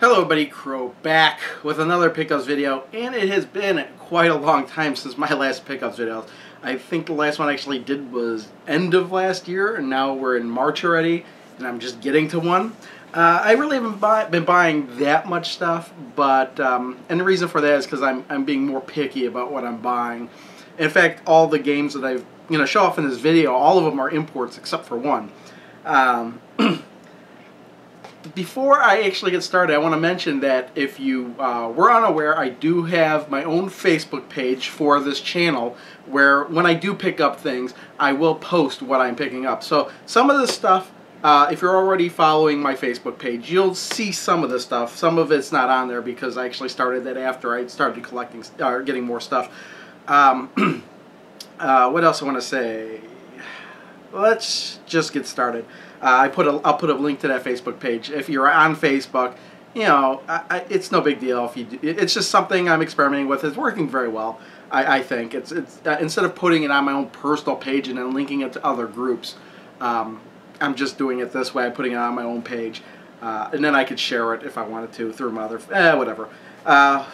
Hello everybody, Crow back with another pickups video, and it has been quite a long time since my last pickups video. I think the last one I actually did was end of last year, and now we're in March already, and I'm just getting to one. I really haven't been buying that much stuff, but and the reason for that is because I'm being more picky about what I'm buying. In fact, all the games that I've show off in this video, all of them are imports except for one. Before I actually get started, I want to mention that if you were unaware, I do have my own Facebook page for this channel where when I do pick up things, I will post what I'm picking up. So some of this stuff, if you're already following my Facebook page, you'll see some of this stuff. Some of it's not on there because I actually started that after I started collecting, getting more stuff. What else I want to say? Let's just get started. I'll put a link to that Facebook page. If you're on Facebook, it's no big deal if you do. It's just something I'm experimenting with. It's working very well. I think it's instead of putting it on my own personal page and then linking it to other groups, I'm just doing it this way. I'm putting it on my own page, and then I could share it if I wanted to through my other whatever. I'm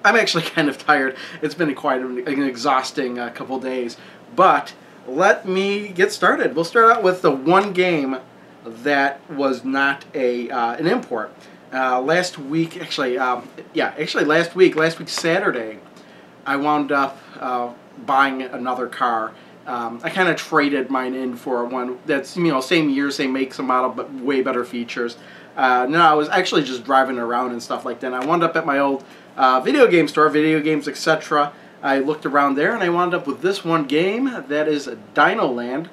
actually kind of tired. It's been quite an exhausting couple days, but let me get started. We'll start out with the one game that was not an import. Last week, last week Saturday, I wound up buying another car. I kind of traded mine in for one that's same year, same make, some model, but way better features. No, I was actually just driving around and stuff like that. And I wound up at my old video game store, video games, etc. I looked around there and I wound up with this one game that is Dino Land,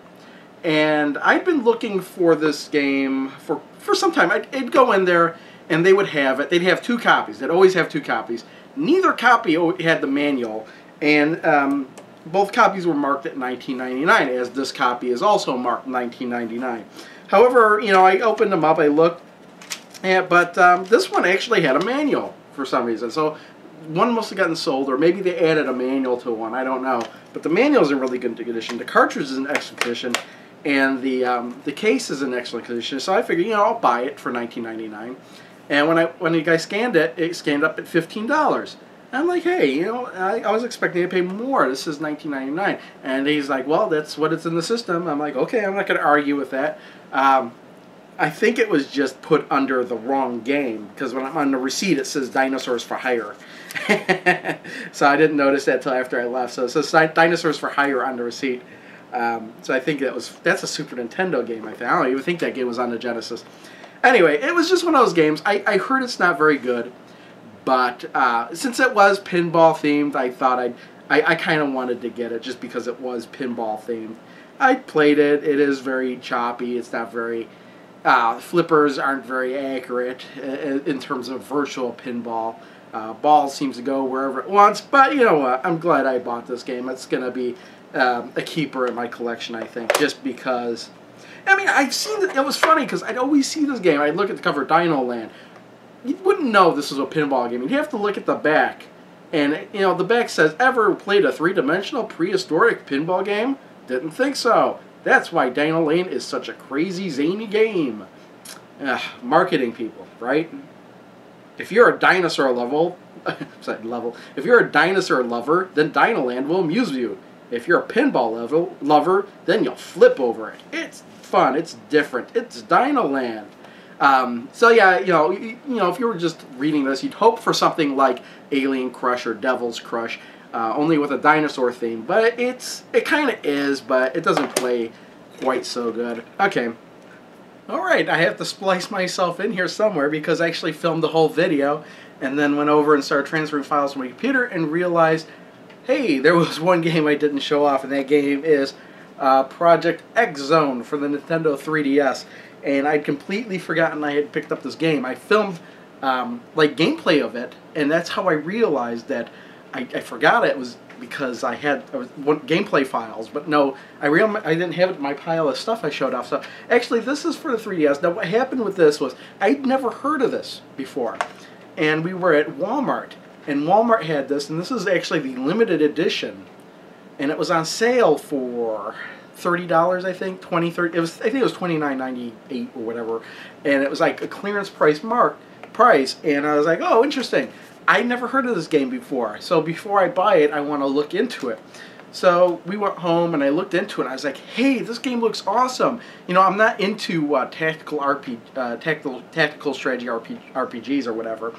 and I'd been looking for this game for some time. I'd go in there and they would have it. They'd have two copies. They'd always have two copies. Neither copy had the manual, and both copies were marked at $19.99, as this copy is also marked $19.99. However, I opened them up, I looked, but this one actually had a manual for some reason. So one must have gotten sold, or maybe they added a manual to one. I don't know. But the manual is in really good condition. The cartridge is in excellent condition, and the case is in excellent condition. So I figured, I'll buy it for $19.99. And when the guy scanned it, it scanned up at $15. I'm like, hey, I was expecting to pay more. This is $19.99. And he's like, well, that's what it's in the system. I'm like, okay, I'm not going to argue with that. I think it was just put under the wrong game, because when I'm on the receipt it says Dinosaurs for Hire. So I didn't notice that till after I left. So it says Dinosaurs for Hire on the receipt. So I think that's a Super Nintendo game, I think. I don't even think that game was on the Genesis. Anyway, it was just one of those games. I heard it's not very good, but since it was pinball themed, I thought I kind of wanted to get it just because it was pinball themed. I played it. It is very choppy. It's not very... flippers aren't very accurate in terms of virtual pinball. Ball seems to go wherever it wants, but you know what? I'm glad I bought this game. It's going to be a keeper in my collection, I think, just because... I mean, I've seen it. It was funny because I'd always see this game. I'd look at the cover, Dino Land. You wouldn't know this was a pinball game. You'd have to look at the back. And, the back says, ever played a three-dimensional prehistoric pinball game? Didn't think so. That's why Dino Land is such a crazy, zany game. Marketing people, right? If you're a dinosaur if you're a dinosaur lover, then Dino Land will amuse you. If you're a pinball lover, then you'll flip over it. It's fun. It's different. It's Dino Land. So yeah, if you were just reading this, you'd hope for something like Alien Crush or Devil's Crush. Only with a dinosaur theme, but it kind of is, but it doesn't play quite so good. Okay, alright, I have to splice myself in here somewhere because I actually filmed the whole video and then went over and started transferring files from my computer and realized, hey, there was one game I didn't show off, and that game is Project X Zone for the Nintendo 3DS, and I'd completely forgotten I had picked up this game. I filmed like gameplay of it, and that's how I realized that I forgot it was because I had gameplay files, but no, I didn't have it in my pile of stuff I showed off. So actually, this is for the 3DS. Now, what happened with this was I'd never heard of this before, and we were at Walmart, and Walmart had this, and this is actually the limited edition, and it was on sale for $30, I think, $20, $30. I think it was $29.98 or whatever, and it was like a clearance price mark. price, and I was like, oh, interesting. I never heard of this game before, so before I buy it, I want to look into it. So we went home and I looked into it and I was like, hey, this game looks awesome. You know, I'm not into tactical strategy RPGs or whatever,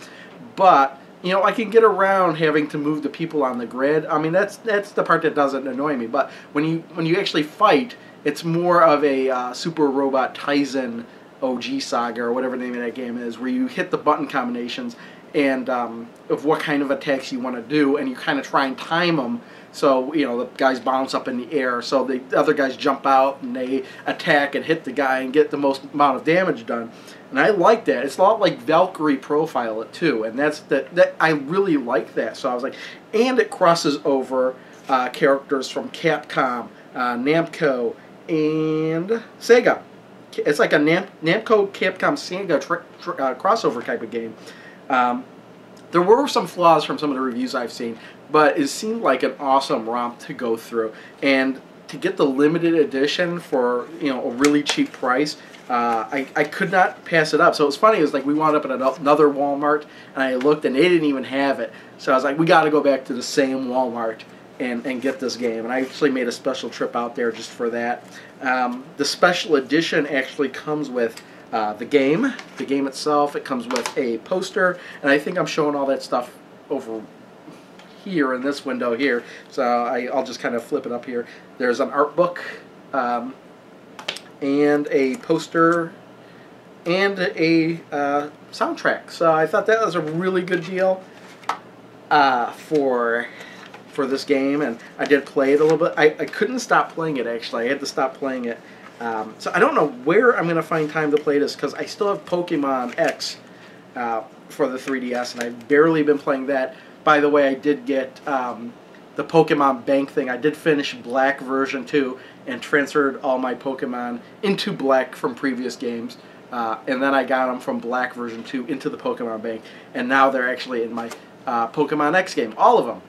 but you know, I can get around having to move the people on the grid. I mean, that's the part that doesn't annoy me. But when you actually fight, it's more of a Super Robot Taisen OG Saga or whatever the name of that game is, where you hit the button combinations and of what kind of attacks you want to do, and you kind of try and time them. So, you know, the guys bounce up in the air, so the other guys jump out and they attack and hit the guy and get the most amount of damage done. And I like that. It's a lot like Valkyrie Profile it too, and that I really like that. So I was like, and it crosses over characters from Capcom, Namco, and Sega. It's like a Namco, Capcom, Sega crossover type of game. There were some flaws from some of the reviews I've seen, but it seemed like an awesome ROM to go through. And to get the limited edition for, you know, a really cheap price, I could not pass it up. So it was funny, it was like we wound up at another Walmart, and I looked and they didn't even have it. So I was like, we got to go back to the same Walmart and get this game. And I actually made a special trip out there just for that. The special edition actually comes with the game itself. It comes with a poster, and I think I'm showing all that stuff over here in this window here, so I'll just kind of flip it up here. There's an art book, and a poster, and a soundtrack. So I thought that was a really good deal for this game, and I did play it a little bit. I couldn't stop playing it, actually. I had to stop playing it. So I don't know where I'm going to find time to play this, because I still have Pokemon X for the 3DS, and I've barely been playing that. By the way, I did get the Pokemon Bank thing. I did finish Black version 2 and transferred all my Pokemon into Black from previous games. And then I got them from Black version 2 into the Pokemon Bank. And now they're actually in my Pokemon X game. All of them.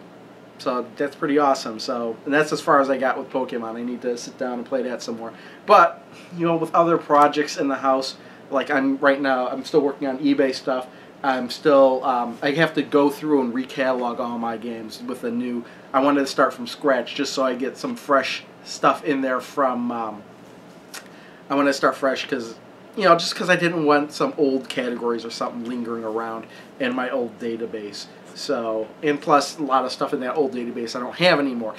So that's pretty awesome. So, and that's as far as I got with Pokemon. I need to sit down and play that some more. But, you know, with other projects in the house, like right now, I'm still working on eBay stuff. I'm still, I have to go through and recatalog all my games with a new, I wanted to start from scratch just so I get some fresh stuff in there from, I want to start fresh because, you know, just because I didn't want some old categories or something lingering around in my old database. So, and plus a lot of stuff in that old database I don't have anymore.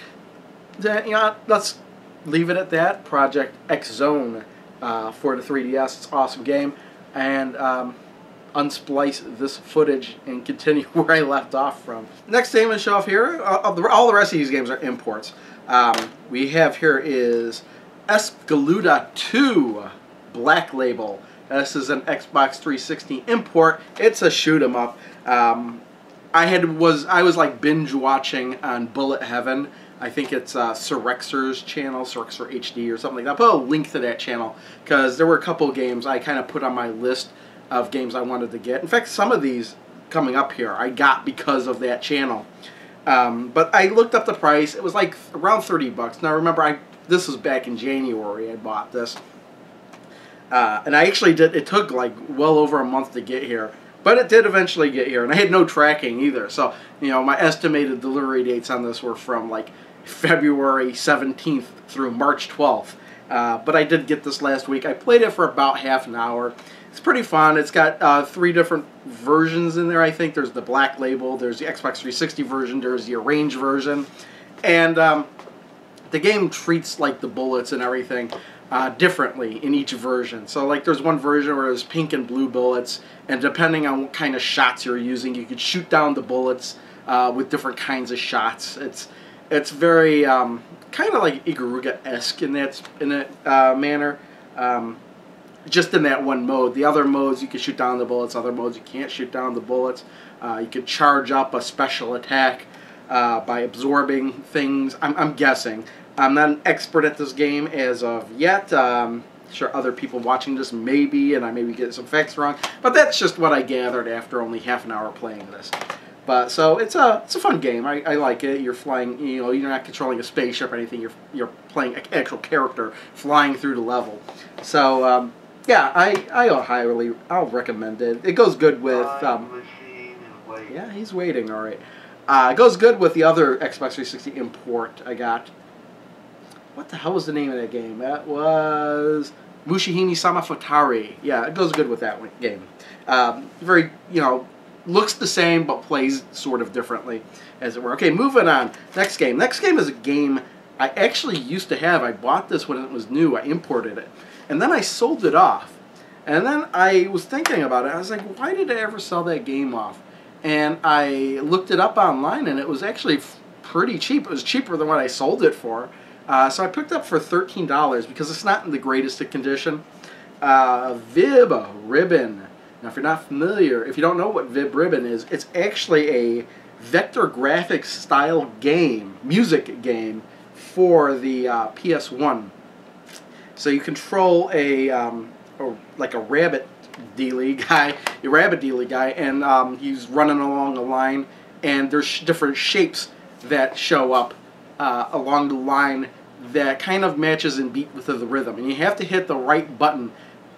You know, let's leave it at that. Project X Zone for the 3DS. It's an awesome game. And, unsplice this footage and continue where I left off from. Next game to show off here, all the rest of these games are imports. We have here is Sgaluda 2 Black Label. This is an Xbox 360 import. It's a shoot 'em up. I was like binge watching on Bullet Heaven. I think it's Surexer's channel, Surexer HD or something like that. I'll put a link to that channel because there were a couple games I kind of put on my list of games I wanted to get. In fact, some of these coming up here I got because of that channel. But I looked up the price. It was like around 30 bucks. Now remember, this was back in January I bought this. And I actually did, it took like well over a month to get here. But it did eventually get here, and I had no tracking either. So, you know, my estimated delivery dates on this were from like February 17th through March 12th. But I did get this last week. I played it for about half an hour. It's pretty fun. It's got 3 different versions in there, I think. There's the Black Label, there's the Xbox 360 version, there's the Arranged version. And the game treats like the bullets and everything differently in each version. So like there's one version where there's pink and blue bullets, and depending on what kind of shots you're using, you could shoot down the bullets with different kinds of shots. It's very kind of like Ikaruga-esque in that manner. Just in that one mode. The other modes you can shoot down the bullets, other modes you can't shoot down the bullets. You can charge up a special attack by absorbing things. I'm guessing. I'm not an expert at this game as of yet. I'm sure other people watching this may be, and I may be getting some facts wrong. But that's just what I gathered after only half an hour playing this. But so it's a fun game. I like it. You're flying. You know, you're not controlling a spaceship or anything. You're playing an actual character flying through the level. So Yeah, I'll recommend it. It goes good with yeah, he's waiting. All right. It goes good with the other Xbox 360 import I got. What the hell was the name of that game? That was Mushihime Sama Futari. Yeah, it goes good with that game. Very, looks the same but plays sort of differently, as it were. Okay, moving on. Next game. Next game is a game I actually used to have. I bought this when it was new. I imported it. And then I sold it off. And then I was thinking about it. I was like, why did I ever sell that game off? And I looked it up online, and it was actually pretty cheap. It was cheaper than what I sold it for. So I picked it up for $13 because it's not in the greatest of condition. Vib Ribbon. Now, if you're not familiar, if you don't know what Vib Ribbon is, it's actually a vector graphics style game, music game, for the PS1. So you control like a rabbit dealy guy, and he's running along a line, and there's different shapes that show up along the line that kind of matches and beat with the rhythm, and you have to hit the right button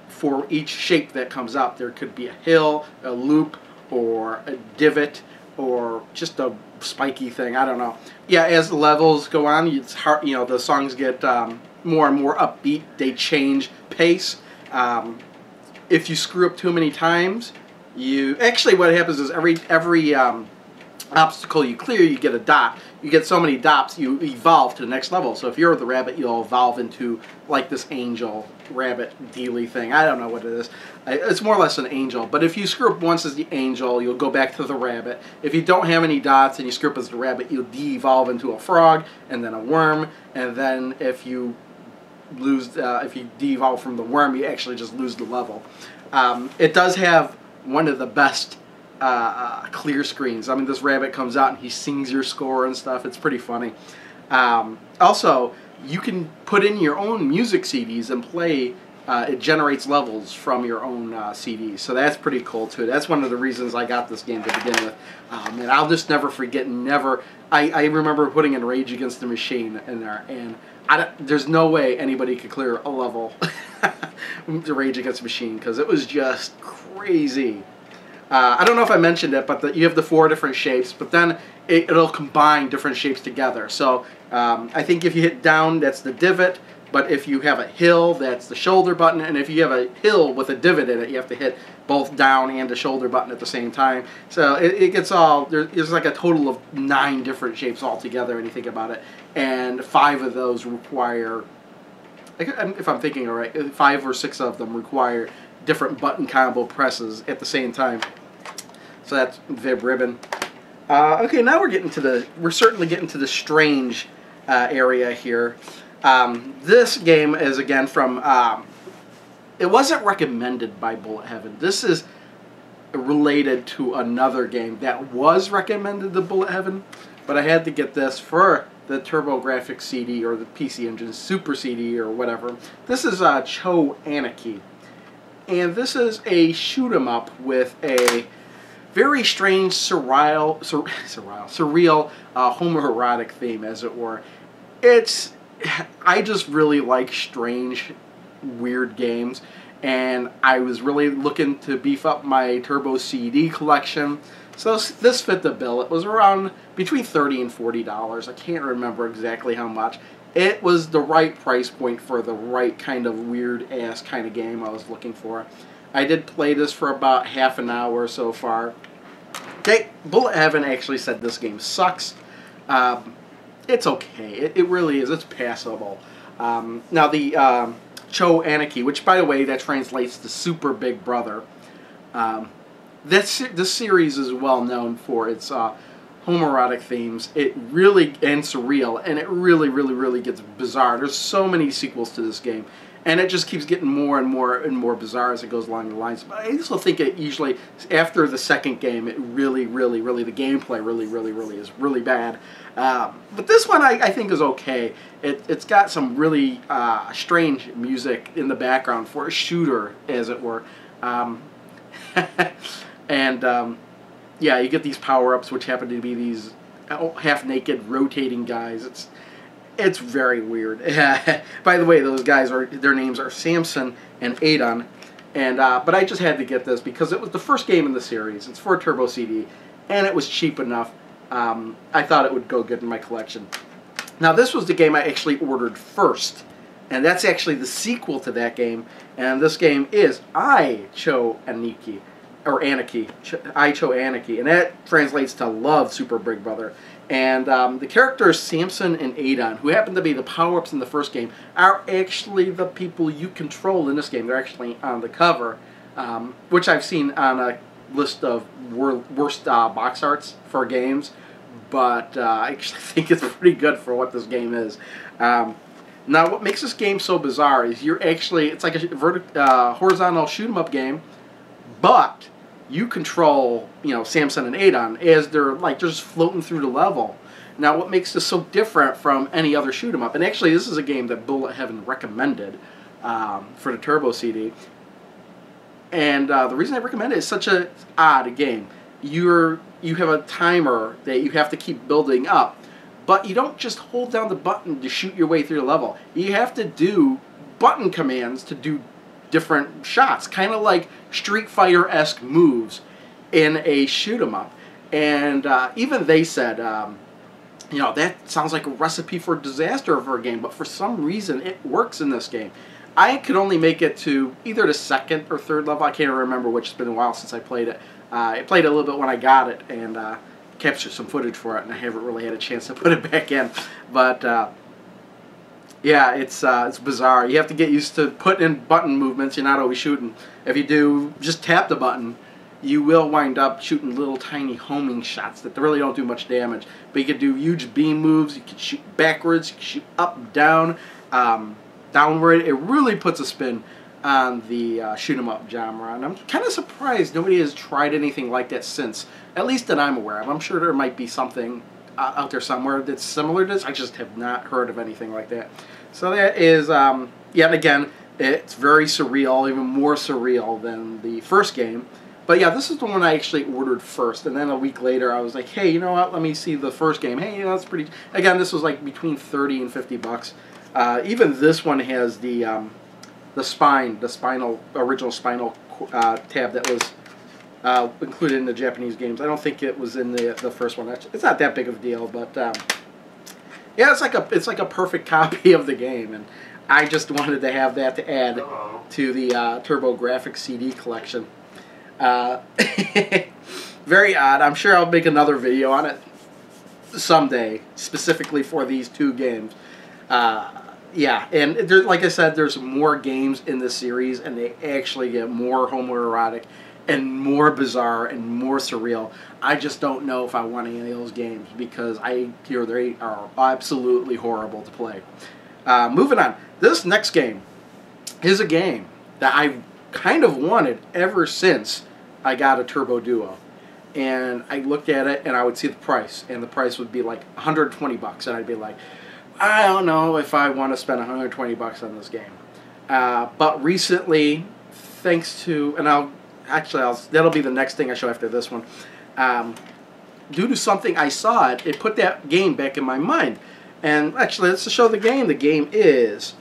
for each shape that comes up. There could be a hill, a loop, or a divot, or just a spiky thing. I don't know. Yeah, as the levels go on, it's hard. The songs get more and more upbeat. They change pace. If you screw up too many times, what happens is every obstacle you clear, you get a dot. You get so many dots, you evolve to the next level. So if you're the rabbit, you'll evolve into like this angel rabbit dealy thing. I don't know what it is. It's more or less an angel. But if you screw up once as the angel, you'll go back to the rabbit. If you don't have any dots and you screw up as the rabbit, you'll de-evolve into a frog and then a worm. And then if you de-evolve from the worm, you actually just lose the level. It does have one of the best clear screens. I mean, this rabbit comes out and he sings your score and stuff. It's pretty funny. Also, you can put in your own music CDs and play. It generates levels from your own CDs, so that's pretty cool too. That's one of the reasons I got this game to begin with. And I'll just never forget. I remember putting in Rage Against the Machine in there, and there's no way anybody could clear a level to Rage Against the Machine because it was just crazy. I don't know if I mentioned it, but you have the 4 different shapes, but then it'll combine different shapes together. So I think if you hit down, that's the divot, but if you have a hill, that's the shoulder button, and if you have a hill with a divot in it, you have to hit both down and the shoulder button at the same time. So it gets there's like a total of 9 different shapes altogether when you think about it, and 5 of those require, if I'm thinking all right, 5 or 6 of them require different button combo presses at the same time. So that's Vib Ribbon. Okay, now we're certainly getting to the strange area here. This game is again from, it wasn't recommended by Bullet Heaven. This is related to another game that was recommended to Bullet Heaven, but I had to get this for the TurboGrafx CD or the PC Engine Super CD or whatever. This is Cho Aniki. And this is a shoot-'em-up with a very strange, surreal homoerotic theme, as it were. I just really like strange, weird games, and I was really looking to beef up my Turbo CD collection. So this fit the bill. It was around between $30 and $40. I can't remember exactly how much. It was the right price point for the right kind of weird-ass kind of game I was looking for. I did play this for about half an hour so far. Okay, Bullet Heaven actually said this game sucks. It's okay. It really is. It's passable. Now, the Cho Aniki, which, by the way, that translates to Super Big Brother. This series is well known for its homoerotic themes, and surreal, and it really gets bizarre. There's so many sequels to this game, and it just keeps getting more and more bizarre as it goes along the lines. But I also think it usually, after the second game, it really, the gameplay really is really bad. But this one I think is okay. It's got some really strange music in the background for a shooter, as it were. Yeah, you get these power-ups, which happen to be these half-naked, rotating guys. It's very weird. By the way, those guys their names are Samson and Adon. And but I just had to get this because it was the first game in the series. It's for a Turbo CD, and it was cheap enough. I thought it would go good in my collection. Now this was the game I actually ordered first, and that's actually the sequel to that game. And this game is Cho Aniki, or Aniki, Cho Aniki, and that translates to Love Super Big Brother. And the characters Samson and Adon, who happen to be the power-ups in the first game, are actually the people you control in this game. They're actually on the cover, which I've seen on a list of worst box arts for games, but I actually think it's pretty good for what this game is. Now, what makes this game so bizarre is it's like a horizontal shoot-'em-up game, but you control, Samson and Adon as they're just floating through the level. Now, what makes this so different from any other shoot 'em up? And actually, this is a game that Bullet Heaven recommended for the Turbo CD. And the reason I recommend it is such an odd game. You have a timer that you have to keep building up, but you don't just hold down the button to shoot your way through the level. You have to do button commands to do different shots, kind of like Street Fighter-esque moves in a shoot 'em up. And even they said, that sounds like a recipe for disaster for a game, but for some reason it works in this game. I could only make it to either the second or third level. I can't remember which. It's been a while since I played it. I played it a little bit when I got it and captured some footage for it, and I haven't really had a chance to put it back in. But yeah, it's bizarre. You have to get used to putting in button movements. You're not always shooting. If you do, just tap the button, you will wind up shooting little tiny homing shots that really don't do much damage. But you can do huge beam moves. You can shoot backwards. You can shoot up, down, downward. It really puts a spin on the shoot 'em up genre, and I'm kind of surprised nobody has tried anything like that since, at least that I'm aware of. I'm sure there might be something out there somewhere that's similar to this. I just have not heard of anything like that. So that is, yet again, it's very surreal, even more surreal than the first game. But yeah, this is the one I actually ordered first, and then a week later I was like, hey, you know what, let me see the first game. Hey, that's pretty, again, this was like between 30 and 50 bucks. Even this one has the original spinal tab that was included in the Japanese games. I don't think it was in the first one. It's not that big of a deal, but yeah, it's like a perfect copy of the game, and I just wanted to have that to add to the TurboGrafx CD collection. Very odd. I'm sure I'll make another video on it someday, specifically for these two games. Yeah, and like I said, there's more games in this series, and they actually get more homoerotic and more bizarre and more surreal. I just don't know if I want any of those games because I hear they are absolutely horrible to play. Moving on, this next game is a game that I've kind of wanted ever since I got a Turbo Duo. And I looked at it and I would see the price, and the price would be like 120 bucks, and I'd be like, I don't know if I want to spend 120 bucks on this game. But recently, thanks to, and that'll be the next thing I show after this one. Due to something I saw, it put that game back in my mind. And actually, let's show the game. The game is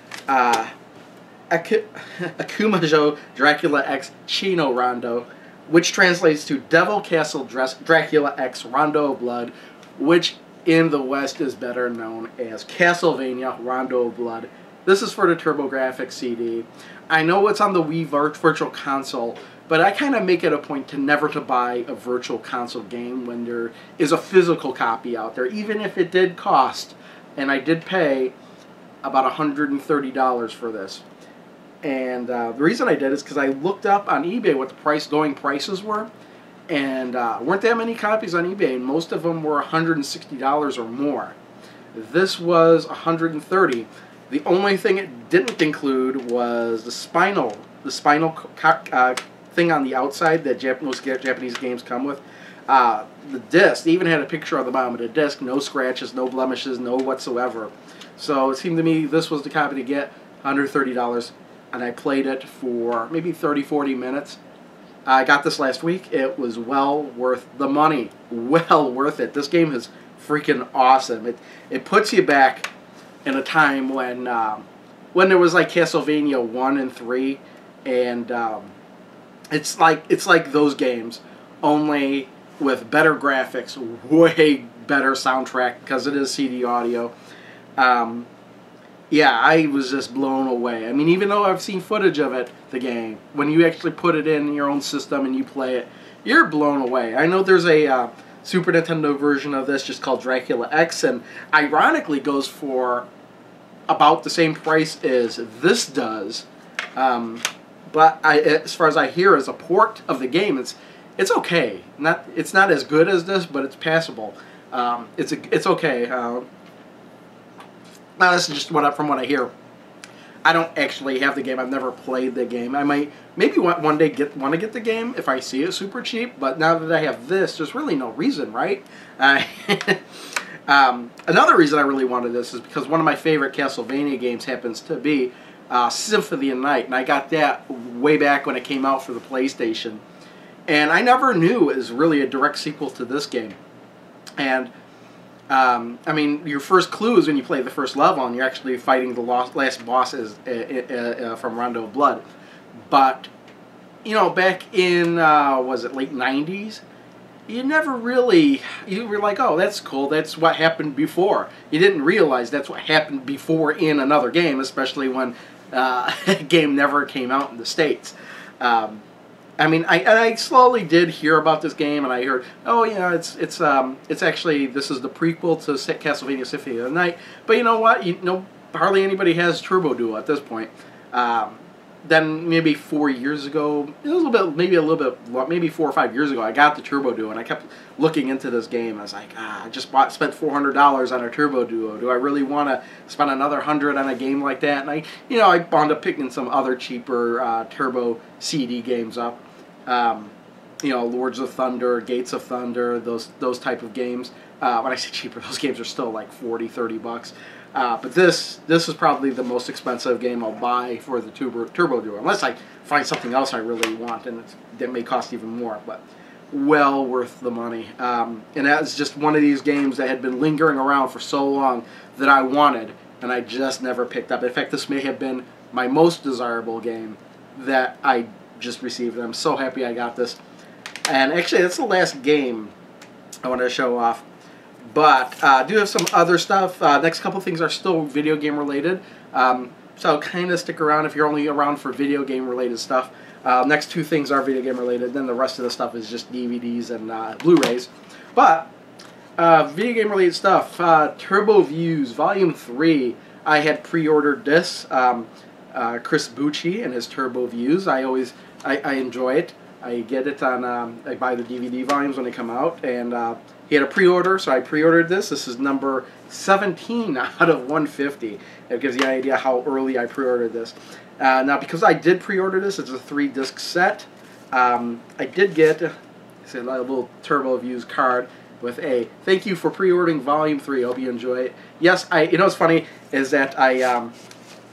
Akumajo Dracula X Rondo, which translates to Devil Castle Dracula X Rondo of Blood, which in the West is better known as Castlevania Rondo of Blood. This is for the TurboGrafx CD. I know it's on the Wii Virtual Console, but I kind of make it a point to never to buy a Virtual Console game when there is a physical copy out there, even if it did cost, and I did pay about $130 for this. And the reason I did is because I looked up on eBay what the going prices were, and weren't that many copies on eBay, and most of them were $160 or more. This was $130. The only thing it didn't include was the spinal thing on the outside that most Japanese games come with. The disc, they even had a picture on the bottom of the disc, no scratches, no blemishes, no whatsoever. So it seemed to me this was the copy to get, $130, and I played it for maybe 30-40 minutes. I got this last week. It was well worth the money. Well worth it. This game is freaking awesome. It puts you back in a time when there was like Castlevania 1 and 3, and It's like those games, only with better graphics, way better soundtrack because it is CD audio. Yeah, I was just blown away. I mean, even though I've seen footage of it, the game, when you actually put it in your own system and you play it, you're blown away. I know there's a Super Nintendo version of this just called Dracula X, and ironically goes for about the same price as this does. But as far as I hear, as a port of the game, it's okay. It's not as good as this, but it's passable. It's okay. Now this is just from what I hear. I don't actually have the game. I've never played the game. I might maybe one day want to get the game if I see it super cheap. But now that I have this, there's really no reason, right? Another reason I really wanted this is because one of my favorite Castlevania games happens to be Symphony of the Night, and I got that way back when it came out for the PlayStation. And I never knew it was really a direct sequel to this game. And I mean, your first clue is when you play the first level and you're actually fighting the last boss from Rondo of Blood. But, you know, back in, was it late 90s? You never really, you were like, oh, that's cool, that's what happened before. You didn't realize that's what happened before in another game, especially when a game never came out in the States. I mean, I slowly did hear about this game, and I heard, oh yeah, it's actually, this is the prequel to Castlevania Symphony of the Night. But you know what? Hardly anybody has Turbo Duo at this point. Then maybe 4 years ago, maybe 4 or 5 years ago, I got the Turbo Duo, and I kept looking into this game. I was like, I just spent $400 on a Turbo Duo. Do I really want to spend another $100 on a game like that? And I wound up picking some other cheaper Turbo CD games up. Lords of Thunder, Gates of Thunder, those type of games. When I say cheaper, those games are still like $40-$30. But this is probably the most expensive game I'll buy for the Turbo Duo, unless I find something else I really want, and that may cost even more, but well worth the money. And that was just one of these games that had been lingering around for so long that I wanted, and I just never picked up. In fact, this may have been my most desirable game that I just received, and I'm so happy I got this. And actually, that's the last game I wanted to show off. But I do have some other stuff. Next couple things are still video game related. So kind of stick around if you're only around for video game related stuff. Next two things are video game related. Then the rest of the stuff is just DVDs and Blu-rays. But video game related stuff. Turbo Views Volume 3. I had pre-ordered this. Chris Bucci and his Turbo Views. I enjoy it. I get it on, I buy the DVD volumes when they come out, and he had a pre-order, so I pre-ordered this. This is number 17 out of 150. It gives you an idea how early I pre-ordered this. Now, because I did pre-order this, it's a 3-disc set. I did get a little Turbo Views card with a thank you for pre-ordering Volume 3. Hope you enjoy it. Yes, you know what's funny is that I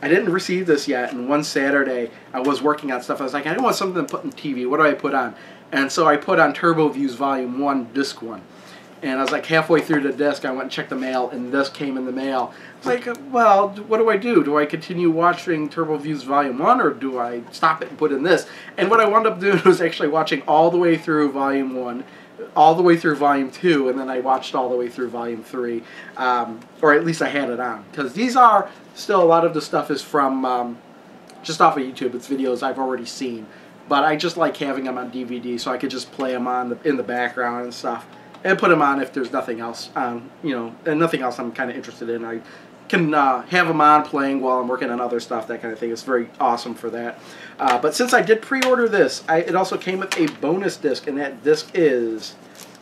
didn't receive this yet, and one Saturday I was working on stuff. I was like, I don't want something to put in TV. What do I put on? And so I put on Turbo Views Volume 1, Disc 1. And I was like halfway through the disc, I went and checked the mail, and this came in the mail. I was like, well, what do I do? Do I continue watching Turbo Views Volume 1, or do I stop it and put in this? And what I wound up doing was actually watching all the way through Volume 1, all the way through Volume 2, and then I watched all the way through Volume 3. Or at least I had it on. Because these are, still a lot of the stuff is from, just off of YouTube. It's videos I've already seen. But I just like having them on DVD, so I could just play them on in the background and stuff. And put them on if there's nothing else, and nothing else I'm kind of interested in. I can have them on playing while I'm working on other stuff, that kind of thing. It's very awesome for that. But since I did pre-order this, it also came with a bonus disc, and that disc is,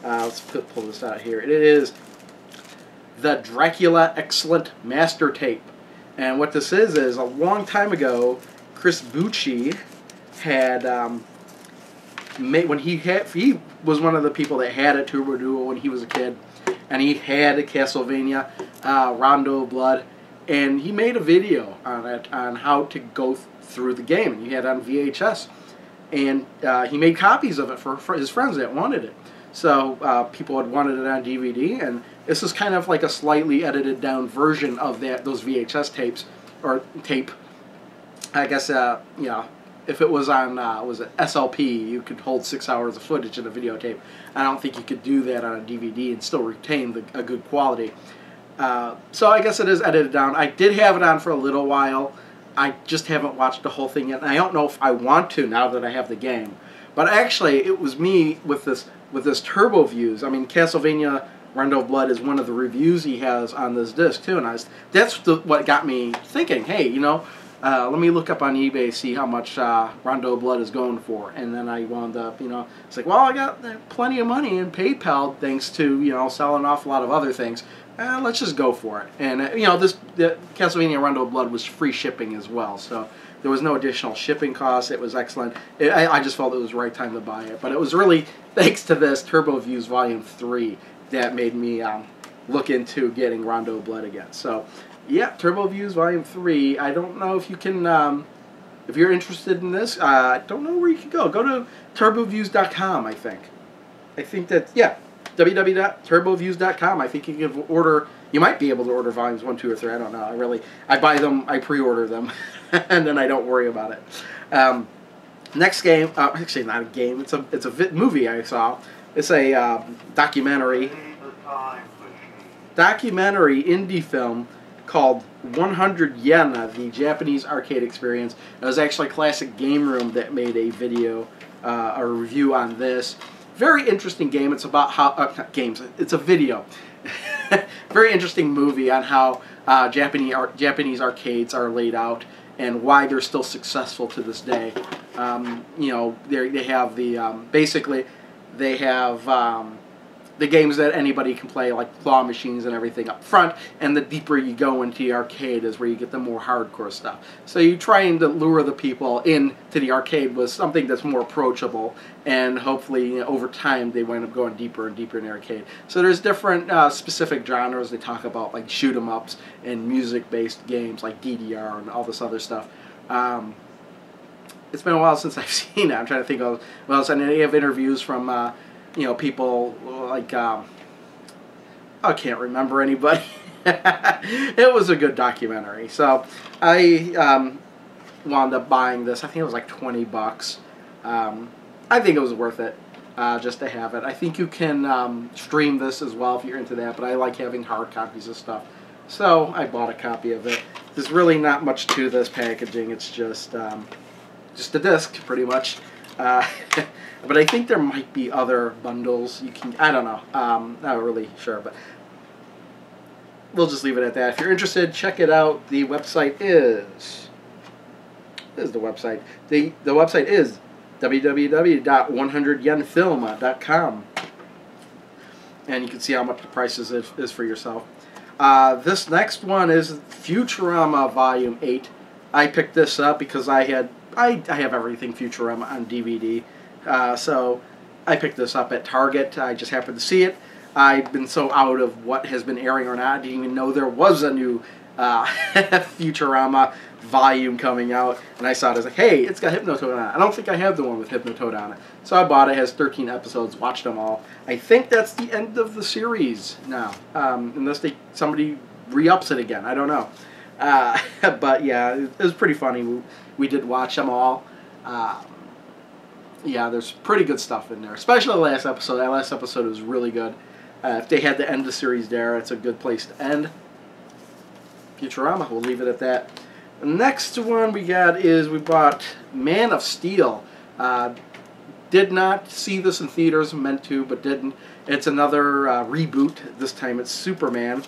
let's pull this out here. It is the Dracula Excellent Master Tape. And what this is a long time ago, Chris Bucci had when he was one of the people that had a Turbo Duo when he was a kid, and he had a Castlevania Rondo of Blood, and he made a video on it on how to go through the game, and he had it on VHS, and he made copies of it for his friends that wanted it. So people had wanted it on DVD, and this is kind of like a slightly edited down version of those VHS tapes, or tape. I guess, yeah, if it was on was it SLP, you could hold 6 hours of footage in a videotape. I don't think you could do that on a DVD and still retain a good quality. So I guess it is edited down. I did have it on for a little while. I just haven't watched the whole thing yet, and I don't know if I want to now that I have the game. But actually, it was me with this turbo views. I mean, Castlevania Rondo of Blood is one of the reviews he has on this disc too, and that's what got me thinking. Hey, you know, let me look up on eBay, see how much Rondo of Blood is going for, and then I wound up, you know, it's like, well, I got plenty of money in PayPal thanks to, you know, selling off a lot of other things. Let's just go for it. And you know, the Castlevania Rondo of Blood was free shipping as well, so there was no additional shipping costs. It was excellent. I just felt it was the right time to buy it. But it was really thanks to this Turbo Views Volume 3 that made me look into getting Rondo of Blood again. So, yeah, Turbo Views Volume 3. I don't know if you can, if you're interested in this, I don't know where you can go. Go to turboviews.com, I think. I think that, yeah, www.turboviews.com. I think you can order, you might be able to order volumes 1, 2, or 3. I don't know. I buy them, I pre-order them, and then I don't worry about it. Next game, actually not a game, it's a movie I saw. It's a documentary indie film called 100 Yen, the Japanese arcade experience. It was actually Classic Game Room that made a video, a review on this. Very interesting game. It's about how it's a video. Very interesting movie on how Japanese arcades are laid out and why they're still successful to this day. You know, they have the basically they have the games that anybody can play, like claw machines and everything up front, and the deeper you go into the arcade is where you get the more hardcore stuff. So you're trying to lure the people into the arcade with something that's more approachable, and hopefully, you know, over time they wind up going deeper and deeper in the arcade. So there's different specific genres they talk about, like shoot 'em ups and music-based games like DDR and all this other stuff. It's been a while since I've seen it. I'm trying to think of what else. And they have interviews from you know, people like, I can't remember anybody. It was a good documentary. So I wound up buying this. I think it was like 20 bucks. I think it was worth it just to have it. I think you can stream this as well if you're into that, but I like having hard copies of stuff. So I bought a copy of it. There's really not much to this packaging. It's just a disc, pretty much. But I think there might be other bundles you can, I don't know, not really sure, but we'll just leave it at that. If you're interested, check it out. The website is, this is the website. The website is www.100yenfilm.com, and you can see how much the price is for yourself. This next one is Futurama Volume 8. I picked this up because I have everything Futurama on DVD. So I picked this up at Target. I just happened to see it. I've been so out of what has been airing or not, I didn't even know there was a new Futurama volume coming out. And I saw it, I was like, hey, it's got Hypnotoad on it. I don't think I have the one with Hypnotoad on it. So I bought it. It has 13 episodes. Watched them all. I think that's the end of the series now. Unless somebody re-ups it again. I don't know. But yeah, it was pretty funny. We did watch them all. Yeah, there's pretty good stuff in there, especially the last episode. That last episode was really good. If they had to end the series there, it's a good place to end Futurama. We'll leave it at that. The next one we got is we bought Man of Steel. Did not see this in theaters, meant to, but didn't. It's another reboot. This time it's Superman.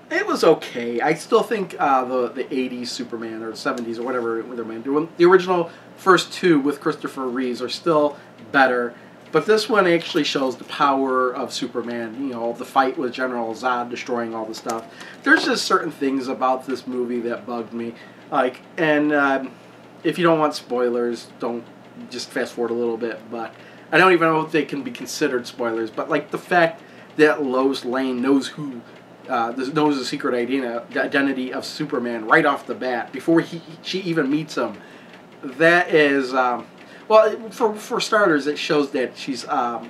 It was okay. I still think the 80s Superman or the 70s or whatever they're doing. The original first two with Christopher Reeves are still better, but this one actually shows the power of Superman. You know, the fight with General Zod destroying all the stuff. There's just certain things about this movie that bugged me. Like, and if you don't want spoilers, don't just fast forward a little bit. But I don't even know if they can be considered spoilers. But like the fact that Lois Lane knows knows the secret identity of Superman right off the bat before she even meets him. That is, well, for starters, it shows that she's a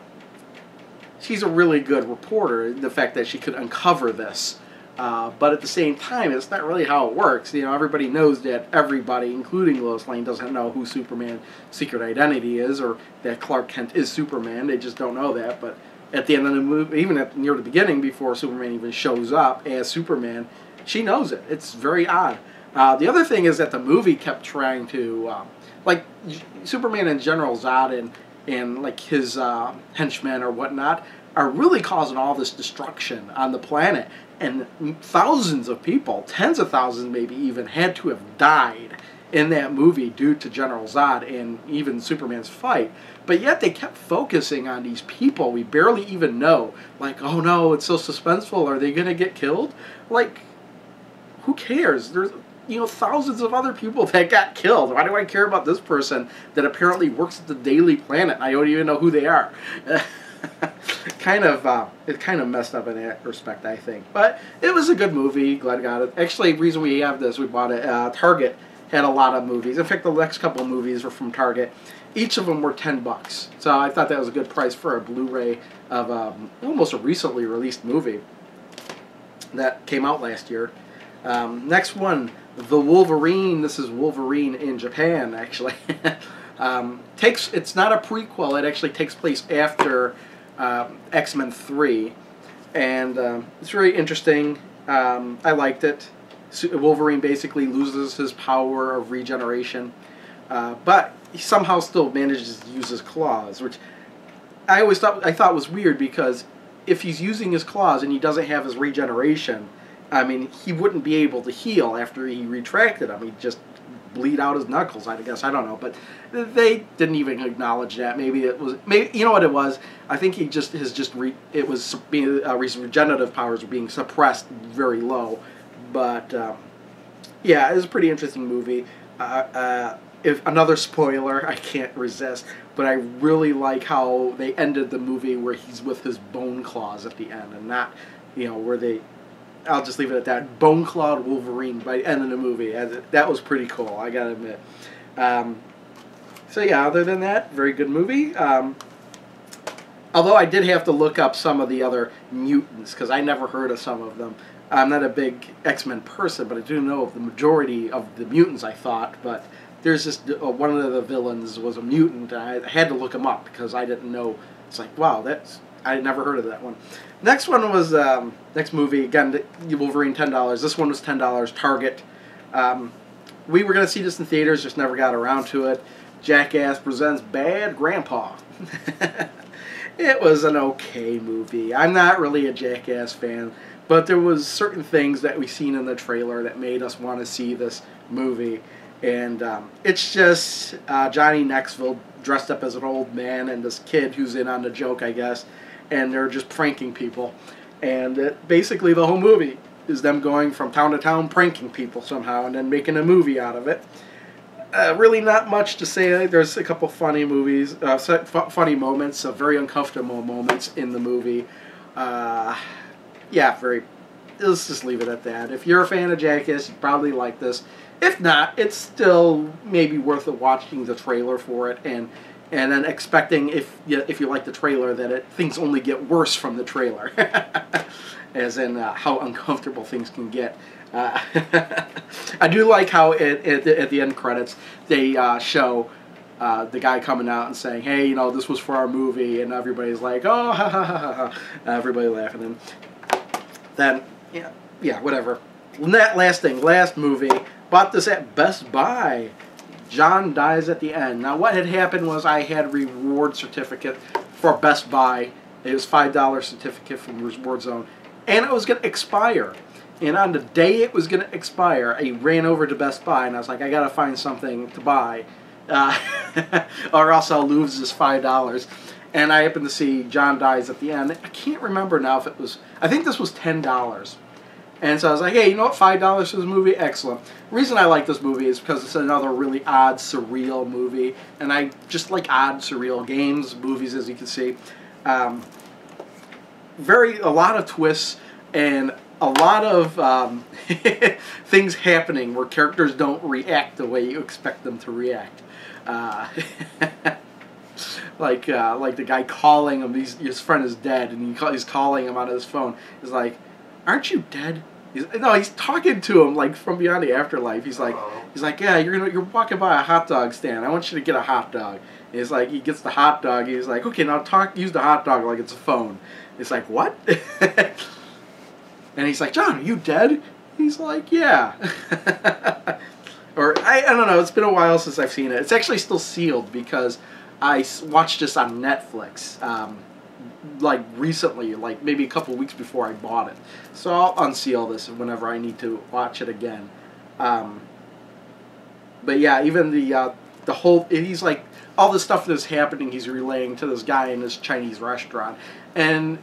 really good reporter. The fact that she could uncover this But at the same time, it's not really how it works. You know, everybody knows that everybody, including Lois Lane, doesn't know who Superman's secret identity is, or that Clark Kent is Superman. They just don't know that. But at the end of the movie, even near the beginning, before Superman even shows up as Superman, she knows it. It's very odd. The other thing is that the movie kept trying to, like, Superman and General Zod and like his henchmen or whatnot are really causing all this destruction on the planet. And thousands of people, tens of thousands maybe even, had to have died in that movie due to General Zod and even Superman's fight. But yet they kept focusing on these people we barely even know. Like, oh no, it's so suspenseful. Are they going to get killed? Like, who cares? There's, you know, thousands of other people that got killed. Why do I care about this person that apparently works at the Daily Planet? I don't even know who they are. It kind of messed up in that respect, I think. But it was a good movie. Glad I got it. Actually, the reason we have this, we bought it. Target had a lot of movies. In fact, the next couple of movies were from Target. Each of them were $10. So I thought that was a good price for a Blu-ray of almost a recently released movie that came out last year. Next one, The Wolverine. This is Wolverine in Japan, actually. It's not a prequel. It actually takes place after X-Men 3, and it's really interesting. I liked it. Wolverine basically loses his power of regeneration, but he somehow still manages to use his claws, which I thought was weird, because if he's using his claws and he doesn't have his regeneration, I mean, he wouldn't be able to heal after he retracted them. He'd just bleed out his knuckles, I guess. I don't know, but they didn't even acknowledge that. Maybe you know what it was? I think his regenerative powers were being suppressed very low. But yeah, it was a pretty interesting movie. If another spoiler, I can't resist, but I really like how they ended the movie where he's with his bone claws at the end, and not, you know, where they. I'll just leave it at that. Bone-clawed Wolverine by the end of the movie. That was pretty cool, I gotta admit. So yeah, other than that, very good movie. Although I did have to look up some of the other mutants, because I never heard of some of them. I'm not a big X-Men person, but I do know of the majority of the mutants, I thought. But there's just one of the villains was a mutant, and I had to look him up because I didn't know. It's like, wow, I had never heard of that one. Next one was, next movie, again, Wolverine, $10. This one was $10, Target. We were going to see this in theaters, just never got around to it. Jackass Presents Bad Grandpa. It was an okay movie. I'm not really a Jackass fan, but there was certain things that we seen in the trailer that made us want to see this movie. And it's just Johnny Knoxville dressed up as an old man and this kid who's in on the joke, I guess. And they're just pranking people. And basically the whole movie is them going from town to town pranking people somehow and then making a movie out of it. Really not much to say. There's a couple funny funny moments, very uncomfortable moments in the movie. Yeah, let's just leave it at that. If you're a fan of Jackass, you probably like this. If not, it's still maybe worth watching the trailer for it, and then expecting, if you like the trailer, that things only get worse from the trailer, as in how uncomfortable things can get. I do like how at the end credits they show the guy coming out and saying, "Hey, you know, this was for our movie," and everybody's like, "Oh, ha ha ha ha," everybody laughing. And then yeah, whatever. Last movie. Bought this at Best Buy. John dies at the end. Now, what had happened was I had a reward certificate for Best Buy. It was $5 certificate from Reward Zone, and it was going to expire. And on the day it was going to expire, I ran over to Best Buy, and I was like, I got to find something to buy, or else I'll lose this $5. And I happened to see John dies at the end. I can't remember now if it was. I think this was $10. And so I was like, hey, you know what, $5 for this movie? Excellent. The reason I like this movie is because it's another really odd, surreal movie. And I just like odd, surreal games, movies, as you can see. A lot of twists and a lot of things happening where characters don't react the way you expect them to react. Like the guy calling him, his friend is dead, and he's calling him on his phone. He's like, aren't you dead? He's talking to him like from beyond the afterlife. He's like, yeah, you're walking by a hot dog stand. I want you to get a hot dog. And he's like, he gets the hot dog. He's like, okay, now use the hot dog like it's a phone. It's like, what? And he's like, John, are you dead? He's like, yeah. Or I don't know. It's been a while since I've seen it. It's actually still sealed because I watched this on Netflix. Like recently, like maybe a couple weeks before I bought it. So I'll unseal this whenever I need to watch it again. But yeah, even the whole, he's like, all the stuff that's happening, he's relaying to this guy in this Chinese restaurant. And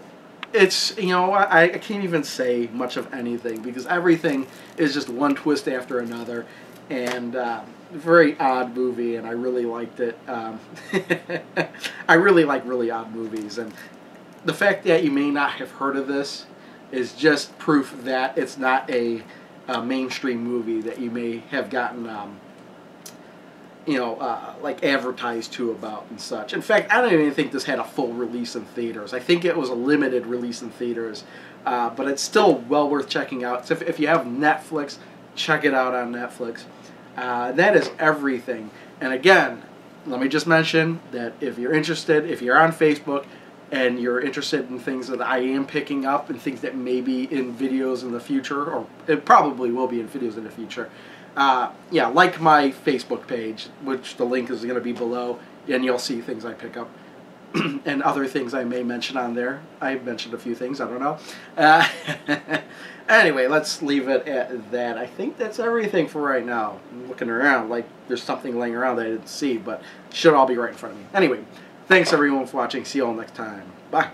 it's, you know, I can't even say much of anything because everything is just one twist after another. And very odd movie, and I really liked it. I really like really odd movies, and the fact that you may not have heard of this is just proof that it's not a mainstream movie that you may have gotten, you know, like advertised to about and such. In fact, I don't even think this had a full release in theaters. I think it was a limited release in theaters, but it's still well worth checking out. So if you have Netflix, check it out on Netflix. That is everything. And again, let me just mention that if you're interested, if you're on Facebook, and you're interested in things that I am picking up and things that may be in videos in the future, or it probably will be in videos in the future, yeah, like my Facebook page, which the link is going to be below, and you'll see things I pick up and other things I may mention on there. I've mentioned a few things, I don't know. Anyway, let's leave it at that. I think that's everything for right now. I'm looking around like there's something laying around that I didn't see, but it should all be right in front of me. Anyway, thanks everyone for watching. See you all next time. Bye.